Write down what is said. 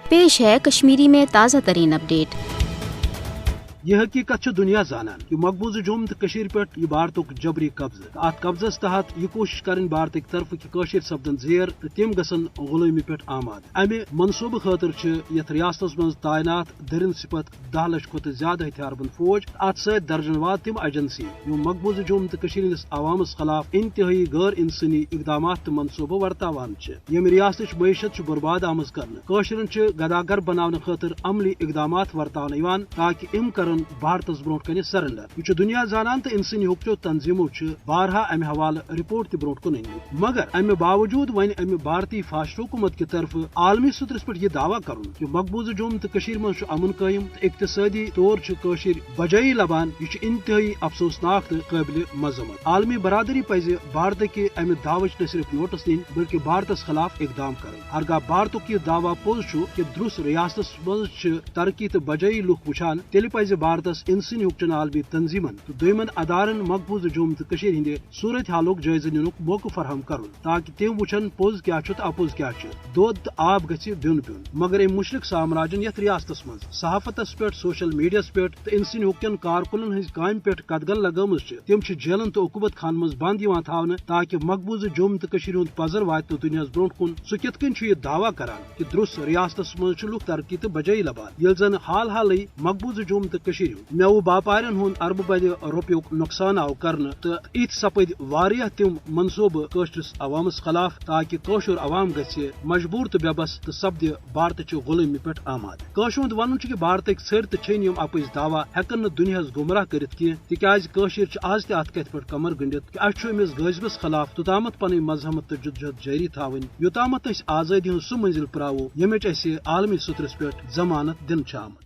पेश है कश्मीरी में ताज़ा तरीन अपडेट। यह हकीकत दुनिया जानन कि मकबूज जुम्म तो पे यह भारत जबरी कब्ज अत कब्जस तहत यह कोशिश कर भारत की तरफ कि कशर सपदन जेर तो तम गसन गुलामी पे आमाद अमे मनसूबह खतर यथ रियासत मज तैनात दरिंद सिपत 10 लाख खुद ज्यादा हथियारबंद फौज अत सत दर्जनवाद तम एजेंसी यम मकबूज जुम्म तो हंदिस अवामस खिलाफ इंतहाई गैर इंसानी इकदाम तो मनसूबह वर्तावान यम रियासत मीशत बर्बाद आमज कर गदागर बनाने खतर अमली इकदाम वर्तान ताकि इम कर भारत ब्रो कन सरेंडर यह दुनिया जानान तो इंसानी हकूक तंजीमों बारहा अमे हवाले रिपोर्ट तह ब्रो कुन मगर अमे बावजूद वन अमे भारतीय फाशिस्ट हुकूमत की तरफ आलमी सतरस पे यह दावा कर मकबूज जुम्म तो मज अमन कायम तो इक्तसादी तौर बजाई लबान यह इंतहाई अफसोसनाक तो काबिल मजम्मत आलमी बरादरी पज भारत के अमे दावच न सिर्फ नोटिस नीन बल्कि भारत खिलाफ इकदाम कर हरगा भारत यह दावा पोज कि द्रुस रियासत मज तरक्की तो बजाई लुक वुचान तेल पज भारतस इंसानी हकूक आलमी तंजीमन तो दोयमन अदारन मकबूज जुम्म तो हंद सूरत हालुक जायजा नुक मौका फराहम कर ताकि तम वुचन पोज क्या तो अपोज क्या दोद तो आब गि ब्युन ब्युन मगर अम मुशरक साम्राजन यथ रियासत मज सहाफतस पे सोशल मीडिया पे तो इंसानी हकूकन कारकुनन हज काम पे कदगन लगम तम जेलन तो उकूबत खान मज बंद थावन ताकि मकबूज जुम्म तो हंद पजर वात दुनिया ब्रो कुन सह कित कन दावा करान कि द्रुस रियासत मज लुक तरक्की तो बजाई लबान ये जन हाल हाल मकबूज जुम्म तो मेव बापारन हूं अरब बद रुपयुक नुकसान आव कर तो इत सपद वारिया तिम मनसूब कशरस अवामस खिलाफ ताकि कशर अवाम गि मजबूर तो बेबस तो सपद भारत गुलामी पे आमाद कशर वन कि भारत सर तो छन अपज दावा हेकन दुनिया गुमराह कर तिकाज कशर आज अत कथ पे कमर गंडित कि अमिस गजबस खिलाफ तोतामत पन मजहमत तो जुदजहद जारी थावन योतामत आजादी हूं सह मंजिल प्रावो यमिच आलमी सतरस पे जमानत दिन आमत।